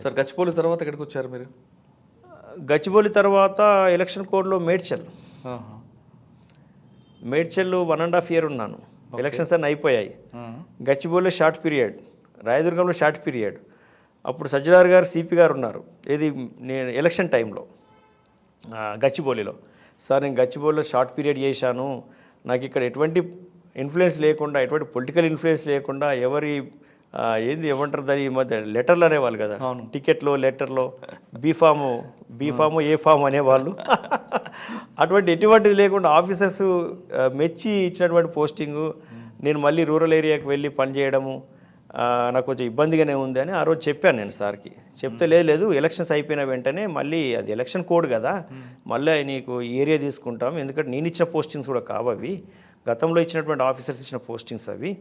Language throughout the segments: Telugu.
సార్ గచ్చిబౌలి తర్వాత ఎక్కడికి వచ్చారు మీరు? గచ్చిబౌలి తర్వాత ఎలక్షన్ కోడ్లో మేడ్చల్. ఆహా. మేడ్చల్ 1.5 year ఉన్నాను. ఎలక్షన్స్ అన్నీ అయిపోయాయి. గచ్చిబౌలిలో షార్ట్ పీరియడ్, రాయదుర్గంలో షార్ట్ పీరియడ్. అప్పుడు సజ్జనార్ గారు సిపి గారు ఉన్నారు. ఏది నేను ఎలక్షన్ టైంలో గచ్చిబౌలిలో. సార్ నేను గచ్చిబౌలిలో షార్ట్ పీరియడ్ చేశాను, నాకు ఇక్కడ ఎటువంటి ఇన్ఫ్లుయెన్స్ లేకుండా, ఎటువంటి పొలిటికల్ ఇన్ఫ్లుయెన్స్ లేకుండా, ఎవరి ఏంది ఏమంటారు దాని ఈ మధ్య లెటర్లు అనేవాళ్ళు కదా, టికెట్లో లెటర్లో బీఫాము ఏ ఫామ్ అనేవాళ్ళు. అటువంటి ఎటువంటిది లేకుండా ఆఫీసర్స్ మెచ్చి ఇచ్చినటువంటి పోస్టింగు. నేను మళ్ళీ రూరల్ ఏరియాకి వెళ్ళి పనిచేయడము నాకు కొంచెం ఇబ్బందిగానే ఉంది అని ఆ రోజు చెప్పాను నేను సార్కి. చెప్తే లేదు ఎలక్షన్స్ అయిపోయిన వెంటనే మళ్ళీ అది ఎలక్షన్ కోడ్ కదా, మళ్ళీ నీకు ఏరియా తీసుకుంటాం, ఎందుకంటే నేను ఇచ్చిన పోస్టింగ్స్ కూడా కావవి, గతంలో ఇచ్చినటువంటి ఆఫీసర్స్ ఇచ్చిన పోస్టింగ్స్ అవి,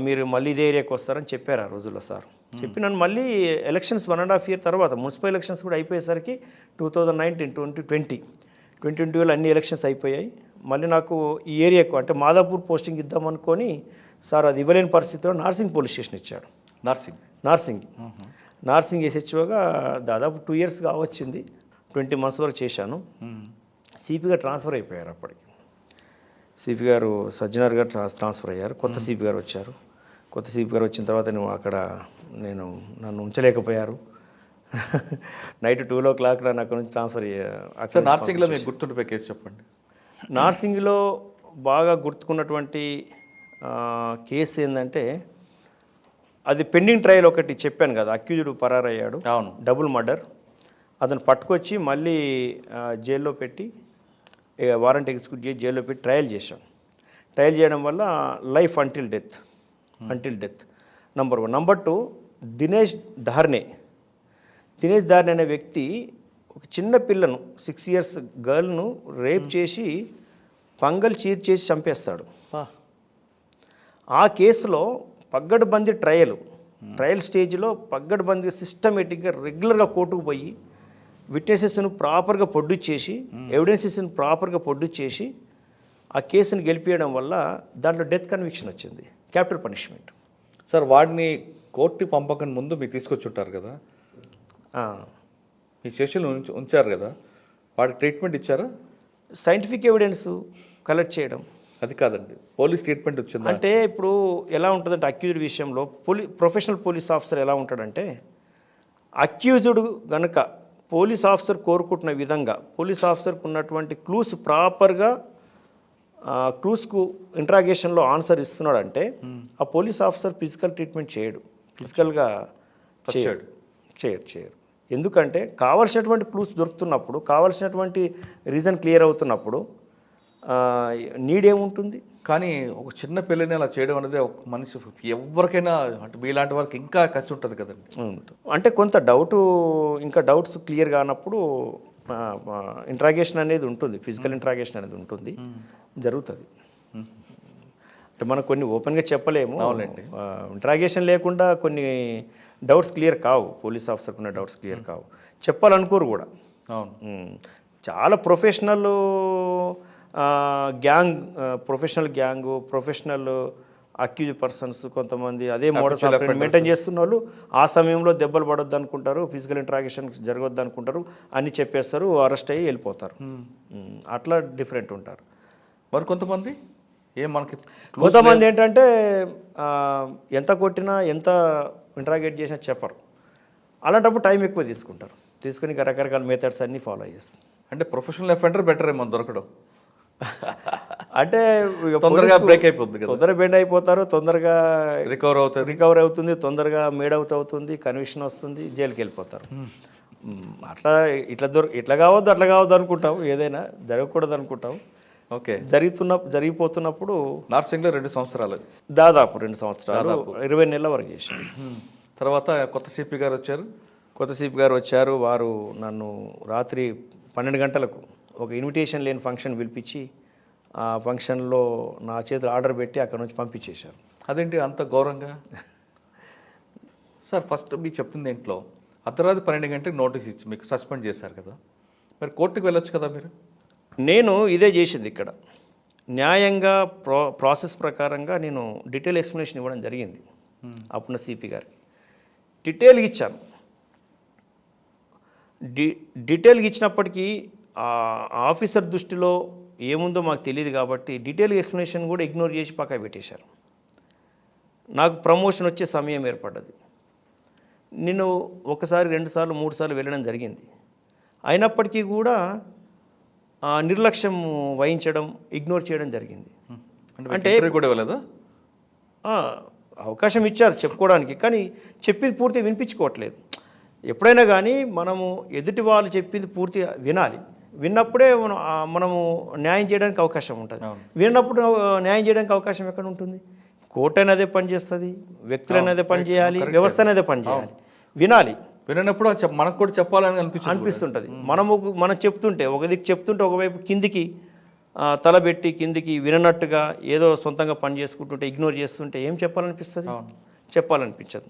మీరు మళ్ళీ ఇదే ఏరియాకి వస్తారని చెప్పారు ఆ రోజుల్లో సార్. చెప్పి నన్ను మళ్ళీ ఎలక్షన్స్ 1.5 year తర్వాత మున్సిపల్ ఎలక్షన్స్ కూడా అయిపోయేసరికి 2019, 2020లో అన్ని ఎలక్షన్స్ అయిపోయాయి. మళ్ళీ నాకు ఈ ఏరియాకు అంటే మాదాపూర్ పోస్టింగ్ ఇద్దామనుకొని సార్ అది ఇవ్వలేని పరిస్థితిలో నార్సింగ్ పోలీస్ స్టేషన్ ఇచ్చాడు. నార్సింగ్ ఎస్హెచ్ఓగా దాదాపు 2 years వచ్చింది. 20 months వరకు చేశాను. సిపి గారు ట్రాన్స్ఫర్ అయిపోయారు. అప్పటికి సిపి గారు సజ్జనార్ గారు ట్రాన్స్ఫర్ అయ్యారు. కొత్త సిపి గారు వచ్చారు. కొత్త సిపి గారు వచ్చిన తర్వాత నన్ను ఉంచలేకపోయారు. నైట్ 2 o'clock నన్ను అక్కడ నుంచి ట్రాన్స్ఫర్ అయ్యారు. నార్సింగ్లో మీకు గుర్తుండిపోయే కేసు చెప్పండి. నార్సింగ్లో బాగా గుర్తుకున్నటువంటి కేసు ఏంటంటే, అది పెండింగ్ ట్రయల్ ఒకటి చెప్పాను కదా, అక్యూజ్డ్ పరారయ్యాడు. అవును, డబుల్ మర్డర్. అతను పట్టుకొచ్చి మళ్ళీ జైల్లో పెట్టి వారెంట్ ఎగ్జిక్యూట్ చేసి జైల్లో పెట్టి ట్రయల్ చేశాం. ట్రయల్ చేయడం వల్ల life until death number 1. Number 2, దినేష్ ధార్నే అనే వ్యక్తి ఒక చిన్న పిల్లను 6 years గర్ల్ను రేప్ చేసి పంగల్ చీర్చేసి చంపేస్తాడు. ఆ కేసులో పగ్గడ్బందీ ట్రయల్ స్టేజ్లో పగ్గడ్బందీ సిస్టమేటిక్గా రెగ్యులర్గా కోర్టుకు పోయి విట్నెసెస్ను ప్రాపర్గా ప్రొడ్యూస్ చేసి ఎవిడెన్సెస్ను ప్రాపర్గా ప్రొడ్యూస్ చేసి ఆ కేసును గెలిపించడం వల్ల దాంట్లో డెత్ కన్విక్షన్ వచ్చింది, క్యాపిటల్ పనిష్మెంట్. సార్ వాడిని కోర్టు పంపకం ముందు మీరు తీసుకొచ్చి ఉంటారు కదా, మీ స్టేషన్లో ఉంచారు కదా, వాడికి ట్రీట్మెంట్ ఇచ్చారా? సైంటిఫిక్ ఎవిడెన్స్ కలెక్ట్ చేయడం అది కాదండి, పోలీస్ ట్రీట్మెంట్ వచ్చింది అంటే. ఇప్పుడు ఎలా ఉంటుందంటే అక్యూజ్డ్ విషయంలో ప్రొఫెషనల్ పోలీస్ ఆఫీసర్ ఎలా ఉంటాడంటే, అక్యూజ్డ్ కనుక పోలీస్ ఆఫీసర్ కోరుకుంటున్న విధంగా పోలీస్ ఆఫీసర్కు ఉన్నటువంటి క్లూస్ ప్రాపర్గా క్లూస్కు ఇంట్రాగేషన్లో ఆన్సర్ ఇస్తున్నాడంటే ఆ పోలీస్ ఆఫీసర్ ఫిజికల్ ట్రీట్మెంట్ చేయడు, ఫిజికల్గా చేయరు. ఎందుకంటే కావాల్సినటువంటి క్లూస్ దొరుకుతున్నప్పుడు, కావాల్సినటువంటి రీజన్ క్లియర్ అవుతున్నప్పుడు నీడ్ ఏముంటుంది. కానీ ఒక చిన్న పిల్లని అలా చేయడం అనేది ఒక మనిషి ఎవరికైనా, అంటే మీలాంటి వారికి ఇంకా కష్టం ఉంటుంది కదండి. అంటే కొంత ఇంకా డౌట్స్ క్లియర్ కానప్పుడు ఇంట్రాగేషన్ అనేది ఉంటుంది, ఫిజికల్ ఇంట్రాగేషన్ అనేది ఉంటుంది, జరుగుతుంది. అంటే మనం కొన్ని ఓపెన్గా చెప్పలేము. అవునండి, ఇంట్రాగేషన్ లేకుండా కొన్ని డౌట్స్ క్లియర్ కావు, పోలీస్ ఆఫీసర్కి ఉన్న డౌట్స్ క్లియర్ కావు, చెప్పాలనుకోరు కూడా. అవును, చాలా ప్రొఫెషనల్ గ్యాంగ్ అక్యూజ్ పర్సన్స్ కొంతమంది అదే మోడల్స్ మెయింటైన్ చేస్తున్న వాళ్ళు ఆ సమయంలో దెబ్బలు పడొద్దు అనుకుంటారు, ఫిజికల్ ఇంట్రాగేషన్ జరగొద్దు అనుకుంటారు, అన్నీ చెప్పేస్తారు, అరెస్ట్ అయ్యి వెళ్ళిపోతారు. అట్లా డిఫరెంట్ ఉంటారు. మరి కొంతమంది ఏంటంటే ఎంత కొట్టినా ఎంత ఇంట్రాగేట్ చేసినా చెప్పరు. అలాంటప్పుడు టైం ఎక్కువ తీసుకుని రకరకాల మెథడ్స్ అన్నీ ఫాలో చేస్తారు. అంటే ప్రొఫెషనల్ అఫెండర్ బెటర్ ఏమో దొరకడం. అంటే తొందరగా బ్రేక్ అయిపోతుంది, తొందరగా బెండ్ అయిపోతారు, తొందరగా రికవర్ అవుతుంది, తొందరగా మేడ్ అవుట్ అవుతుంది, కన్విక్షన్ వస్తుంది, జైలుకి వెళ్ళిపోతారు. అట్లా ఇట్లా కావద్దు అట్లా కావద్దు అనుకుంటాం, ఏదైనా జరగకూడదు అనుకుంటాం. ఓకే, జరిగిపోతున్నప్పుడు నార్సింగ్లో 2 సంవత్సరాలు, దాదాపు 2 సంవత్సరాలు 20 నెలల వరకు చేశాను. తర్వాత కొత్త సిపి గారు వచ్చారు. వారు నన్ను రాత్రి 12 గంటలకు ఒక ఇన్విటేషన్ లేని ఫంక్షన్ పిలిపించి ఆ ఫంక్షన్లో నా చేతులు ఆర్డర్ పెట్టి అక్కడ నుంచి పంపించేశారు. అదేంటి అంత గౌరవంగా? సార్ ఫస్ట్ మీకు చెప్తుంది ఇంట్లో అర్ధరాత్రి 12 గంటలకు నోటీస్ ఇచ్చి మీకు సస్పెండ్ చేశారు కదా, మరి కోర్టుకు వెళ్ళొచ్చు కదా మీరు? నేను ఇదే చేసింది ఇక్కడ న్యాయంగా ప్రాసెస్ ప్రకారంగా నేను డీటెయిల్ ఎక్స్ప్లెనేషన్ ఇవ్వడం జరిగింది. అప్పుడున్న సిపి గారికి డీటెయిల్గా ఇచ్చాను. డీటెయిల్గా ఇచ్చినప్పటికీ ఆ ఆఫీసర్ దృష్టిలో ఏముందో మాకు తెలియదు కాబట్టి డీటెయిల్ ఎక్స్ప్లెనేషన్ కూడా ఇగ్నోర్ చేసి పక్కన పెట్టేశారు. నాకు ప్రమోషన్ వచ్చే సమయం ఏర్పడ్డది. నేను ఒకసారి 2 సార్లు 3 సార్లు వెళ్ళడం జరిగింది. అయినప్పటికీ కూడా నిర్లక్ష్యం వహించడం, ఇగ్నోర్ చేయడం జరిగింది. అంటే కూడా ఇవ్వలేదా? అవకాశం ఇచ్చారు చెప్పుకోవడానికి, కానీ చెప్పింది పూర్తిగా వినిపించుకోవట్లేదు. ఎప్పుడైనా కానీ మనము ఎదుటి వాళ్ళు చెప్పింది పూర్తిగా వినాలి. విన్నప్పుడే మనము న్యాయం చేయడానికి అవకాశం ఉంటుంది. విన్నప్పుడు న్యాయం చేయడానికి అవకాశం ఎక్కడ ఉంటుంది? కోర్టు అయినా అదే పని చేస్తుంది, వ్యక్తులైనా అదే పని చేయాలి, వ్యవస్థ అనేది పని చేయాలి. వినాలి. వినప్పుడు మనకు కూడా చెప్పాలని అనిపిస్తుంటుంది. మనం చెప్తుంటే ఒక దిక్కు చెప్తుంటే ఒకవైపు కిందికి తలబెట్టి కిందికి విననట్టుగా ఏదో సొంతంగా పని చేసుకుంటుంటే ఇగ్నోర్ చేస్తుంటే ఏం చెప్పాలనిపిస్తుంది? చెప్పాలనిపించదు.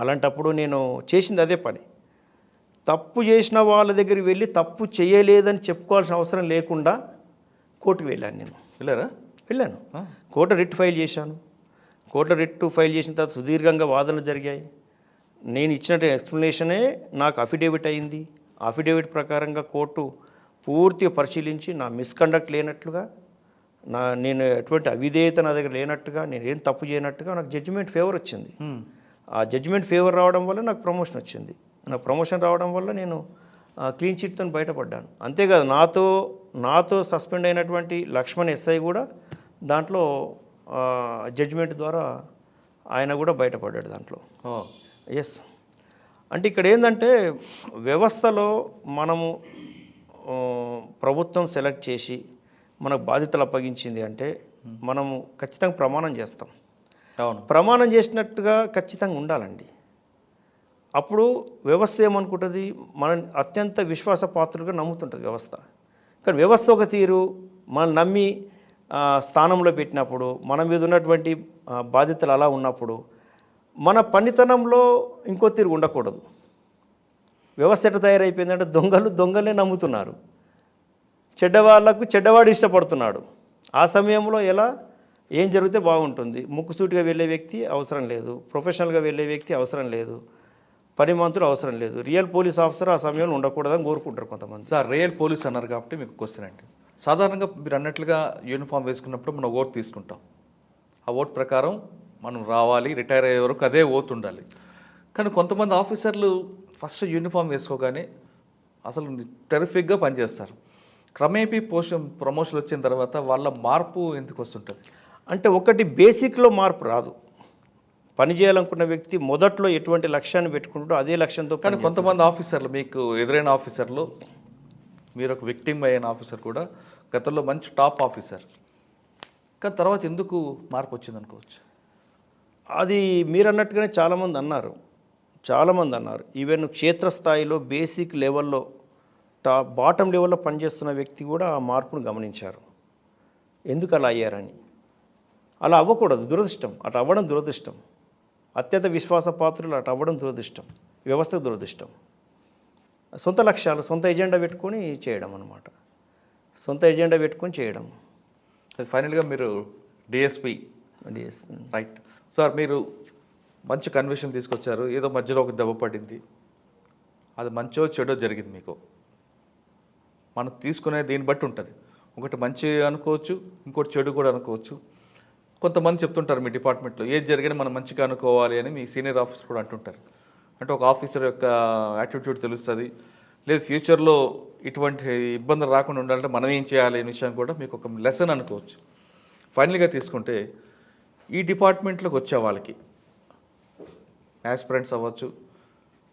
అలాంటప్పుడు నేను చేసింది అదే పని. తప్పు చేసిన వాళ్ళ దగ్గరికి వెళ్ళి తప్పు చేయలేదని చెప్పుకోవాల్సిన అవసరం లేకుండా కోర్టుకు వెళ్ళాను. నేను వెళ్ళాను. కోర్టు రిట్ ఫైల్ చేశాను. కోర్టు రిట్ ఫైల్ చేసిన తర్వాత సుదీర్ఘంగా వాదనలు జరిగాయి. నేను ఇచ్చిన ఎక్స్ప్లెనేషనే నాకు అఫిడేవిట్ అయింది. అఫిడేవిట్ ప్రకారంగా కోర్టు పూర్తిగా పరిశీలించి నా మిస్కండక్ట్ లేనట్లుగా, నేను ఎటువంటి అవిధేయత నా దగ్గర లేనట్టుగా, నేను ఏం తప్పు చేయనట్టుగా నాకు జడ్జిమెంట్ ఫేవర్ వచ్చింది. ఆ జడ్జిమెంట్ ఫేవర్ రావడం వల్ల నాకు ప్రమోషన్ వచ్చింది. నాకు ప్రమోషన్ రావడం వల్ల నేను క్లీన్ చిట్తో బయటపడ్డాను. అంతేకాదు నాతో సస్పెండ్ అయినటువంటి లక్ష్మణ్ ఎస్ఐ కూడా దాంట్లో జడ్జిమెంట్ ద్వారా ఆయన కూడా బయటపడ్డాడు దాంట్లో. ఎస్. అంటే ఇక్కడ ఏంటంటే వ్యవస్థలో మనము ప్రభుత్వం సెలెక్ట్ చేసి మనకు బాధ్యతలు అప్పగించింది అంటే మనము ఖచ్చితంగా ప్రమాణం చేస్తాం. ప్రమాణం చేసినట్టుగా ఖచ్చితంగా ఉండాలండి. అప్పుడు వ్యవస్థ ఏమనుకుంటుంది? మనం అత్యంత విశ్వాసపాత్రులుగా నమ్ముతుంటుంది వ్యవస్థ. కానీ వ్యవస్థ ఒక తీరు మనల్ని నమ్మి స్థానంలో పెట్టినప్పుడు, మన మీద ఉన్నటువంటి బాధ్యతలు అలా ఉన్నప్పుడు మన పనితనంలో ఇంకో తీరు ఉండకూడదు. వ్యవస్థ ఎట్లా తయారైపోయిందంటే దొంగలే నమ్ముతున్నారు, చెడ్డవాళ్లకు చెడ్డవాడు ఇష్టపడుతున్నాడు. ఆ సమయంలో ఏం జరిగితే బాగుంటుంది? ముక్కుసూటిగా వెళ్ళే వ్యక్తి అవసరం లేదు, ప్రొఫెషనల్గా వెళ్ళే వ్యక్తి అవసరం లేదు, పనిమంతులు అవసరం లేదు, రియల్ పోలీస్ ఆఫీసర్ ఆ సమయంలో ఉండకూడదని కోరుకుంటారు కొంతమంది. సార్, రియల్ పోలీస్ అన్నారు కాబట్టి మీకు క్వశ్చన్ అండి. సాధారణంగా మీరు అన్నట్లుగా యూనిఫామ్ వేసుకున్నప్పుడు మనం ఓట్ తీసుకుంటాం. ఆ ఓట్ ప్రకారం మనం రావాలి, రిటైర్ అయ్యే వరకు అదే ఓట్ ఉండాలి. కానీ కొంతమంది ఆఫీసర్లు ఫస్ట్ యూనిఫామ్ వేసుకోగానే అసలు టెరిఫిక్గా పనిచేస్తారు. క్రమేపీ ప్రమోషన్ వచ్చిన తర్వాత వాళ్ళ మార్పు ఎందుకు వస్తుంటుంది? అంటే ఒకటి బేసిక్లో మార్పు రాదు. పని చేయాలనుకున్న వ్యక్తి మొదట్లో ఎటువంటి లక్ష్యాన్ని పెట్టుకుంటూ అదే లక్ష్యంతో. కానీ కొంతమంది ఆఫీసర్లు, మీకు ఎదురైన ఆఫీసర్లు, మీరు ఒక విక్టిమ్ అయిన ఆఫీసర్ కూడా గతంలో మంచి టాప్ ఆఫీసర్, కానీ తర్వాత ఎందుకు మార్పు వచ్చింది అనుకోవచ్చు? అది మీరు అన్నట్టుగానే చాలామంది అన్నారు. ఈవెన్ క్షేత్రస్థాయిలో బేసిక్ లెవెల్లో బాటం లెవెల్లో పనిచేస్తున్న వ్యక్తి కూడా ఆ మార్పును గమనించారు. ఎందుకు అలా అయ్యారని. అలా అవ్వకూడదు, దురదృష్టం. అటు అవ్వడం దురదృష్టం. అత్యంత విశ్వాసపాత్రులు అటు అవ్వడం దురదృష్టం, వ్యవస్థకు దురదృష్టం. సొంత లక్ష్యాలు, సొంత ఎజెండా పెట్టుకొని చేయడం అన్నమాట. సొంత ఎజెండా పెట్టుకొని చేయడం. ఫైనల్గా మీరు డిఎస్పీ రైట్ సార్, మీరు మంచి కన్విషన్ తీసుకొచ్చారు. ఏదో మధ్యలో ఒక దెబ్బ పడింది, అది మంచో చెడో జరిగింది మీకు. మనం తీసుకునే దీన్ని బట్టి ఉంటుంది. ఒకటి మంచి అనుకోవచ్చు, ఇంకోటి చెడు కూడా అనుకోవచ్చు. కొంతమంది చెప్తుంటారు మీ డిపార్ట్మెంట్లో ఏది జరిగినా మనం మంచిగా అనుకోవాలి అని మీ సీనియర్ ఆఫీసర్ కూడా అంటుంటారు. అంటే ఒక ఆఫీసర్ యొక్క యాటిట్యూడ్ తెలుస్తుంది, లేదు ఫ్యూచర్లో ఇటువంటి ఇబ్బందులు రాకుండా ఉండాలంటే మనం ఏం చేయాలి అనే విషయం కూడా మీకు ఒక లెసన్ అనుకోవచ్చు. ఫైనల్గా తీసుకుంటే ఈ డిపార్ట్మెంట్లోకి వచ్చే వాళ్ళకి, యాస్పిరెంట్స్ అవ్వచ్చు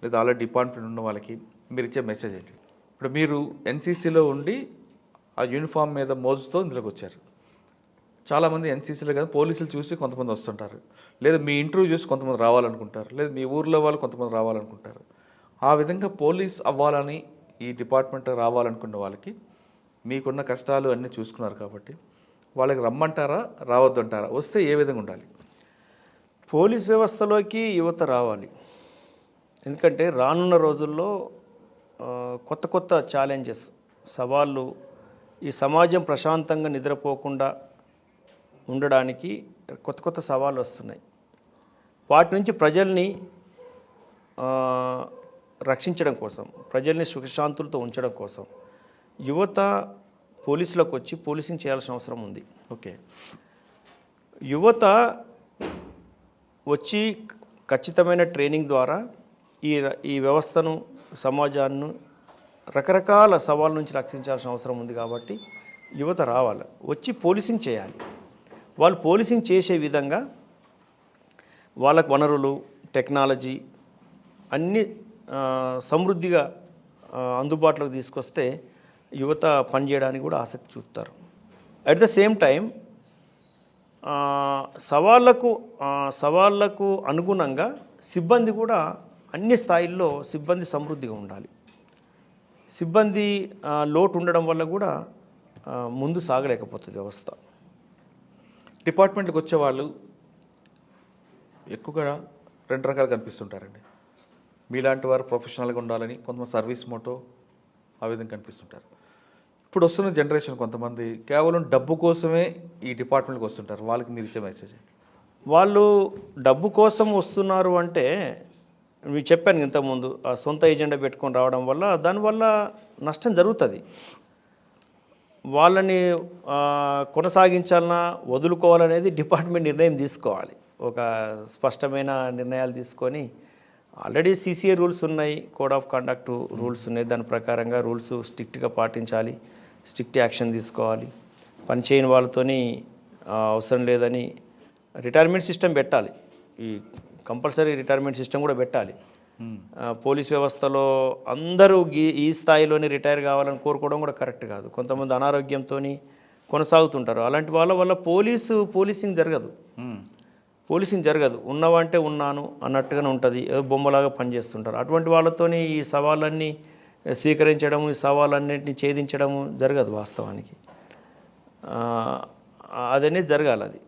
లేదా ఆల్రెడీ డిపార్ట్మెంట్ ఉన్న వాళ్ళకి మీరు ఇచ్చే మెసేజ్ ఏంటి? ఇప్పుడు మీరు ఎన్సీసీలో ఉండి ఆ యూనిఫామ్ మీద మోజుతో ఇందులోకి వచ్చారు. చాలామంది ఎన్సీసీలో కదా పోలీసులు చూసి కొంతమంది వస్తుంటారు, లేదా మీ ఇంటర్వ్యూ చూసి కొంతమంది రావాలనుకుంటారు, లేదా మీ ఊర్లో వాళ్ళు కొంతమంది రావాలనుకుంటారు. ఆ విధంగా పోలీస్ అవ్వాలని ఈ డిపార్ట్మెంట్ రావాలనుకున్న వాళ్ళకి మీకున్న కష్టాలు అన్నీ చూసుకున్నారు కాబట్టి వాళ్ళకి రమ్మంటారా, రావద్దంటారా? వస్తే ఏ విధంగా ఉండాలి? పోలీస్ వ్యవస్థలోకి యువత రావాలి. ఎందుకంటే రానున్న రోజుల్లో కొత్త కొత్త ఛాలెంజెస్, సవాళ్ళు, ఈ సమాజం ప్రశాంతంగా నిద్రపోకుండా ఉండడానికి కొత్త కొత్త సవాళ్ళు వస్తున్నాయి. వాటి నుంచి ప్రజల్ని రక్షించడం కోసం, ప్రజల్ని సుఖశాంతులతో ఉంచడం కోసం యువత పోలీసులకు వచ్చి పోలీసింగ్ చేయాల్సిన అవసరం ఉంది. ఓకే. యువత వచ్చి ఖచ్చితమైన ట్రైనింగ్ ద్వారా ఈ వ్యవస్థను, సమాజాన్ని రకరకాల సవాళ్ళ నుంచి రక్షించాల్సిన అవసరం ఉంది. కాబట్టి యువత రావాలి, వచ్చి పోలీసింగ్ చేయాలి. వాళ్ళు పోలీసింగ్ చేసే విధంగా వాళ్ళకు వనరులు, టెక్నాలజీ అన్నీ సమృద్ధిగా అందుబాటులోకి తీసుకొస్తే యువత పనిచేయడానికి కూడా ఆసక్తి చూపుతారు. అట్ ద సేమ్ టైం సవాళ్లకు అనుగుణంగా సిబ్బంది కూడా అన్ని స్థాయిల్లో సిబ్బంది సమృద్ధిగా ఉండాలి. సిబ్బంది లోటు ఉండడం వల్ల కూడా ముందు సాగలేకపోతుంది వ్యవస్థ. డిపార్ట్మెంట్కి వచ్చేవాళ్ళు ఎక్కువగా 2 రకాలు కనిపిస్తుంటారండి. మీలాంటి వారు ప్రొఫెషనల్గా ఉండాలని, కొంతమంది సర్వీస్ మోటో ఆ విధంగా కనిపిస్తుంటారు. ఇప్పుడు వస్తున్న జనరేషన్ కొంతమంది కేవలం డబ్బు కోసమే ఈ డిపార్ట్మెంట్కి వస్తుంటారు. వాళ్ళకి మీరు ఇచ్చే మెసేజ్? వాళ్ళు డబ్బు కోసం వస్తున్నారు అంటే మీకు చెప్పాను ఇంతకుముందు, సొంత ఏజెండా పెట్టుకొని రావడం వల్ల దానివల్ల నష్టం జరుగుతుంది. వాళ్ళని కొనసాగించాలన్నా వదులుకోవాలనేది డిపార్ట్మెంట్ నిర్ణయం తీసుకోవాలి. ఒక స్పష్టమైన నిర్ణయాలు తీసుకొని, ఆల్రెడీ CCA రూల్స్ ఉన్నాయి, కోడ్ ఆఫ్ కండక్ట్ రూల్స్ ఉన్నాయి. దాని ప్రకారంగా రూల్స్ స్ట్రిక్ట్గా పాటించాలి, స్ట్రిక్ట్ యాక్షన్ తీసుకోవాలి. పనిచేయని వాళ్ళతోని అవసరం లేదని రిటైర్మెంట్ సిస్టమ్ పెట్టాలి. ఈ కంపల్సరీ రిటైర్మెంట్ సిస్టమ్ కూడా పెట్టాలి. పోలీస్ వ్యవస్థలో అందరూ ఈ స్థాయిలోనే రిటైర్ కావాలని కోరుకోవడం కూడా కరెక్ట్ కాదు. కొంతమంది అనారోగ్యంతో కొనసాగుతుంటారు. అలాంటి వాళ్ళ వల్ల పోలీసింగ్ జరగదు. ఉన్నవంటే ఉన్నాను అన్నట్టుగానే ఉంటుంది, బొమ్మలాగా పనిచేస్తుంటారు. అటువంటి వాళ్ళతోని ఈ సవాళ్ళన్నీ స్వీకరించడము, ఈ సవాళ్ళన్నింటినీ ఛేదించడము జరగదు వాస్తవానికి. అదనేది జరగాలి. అది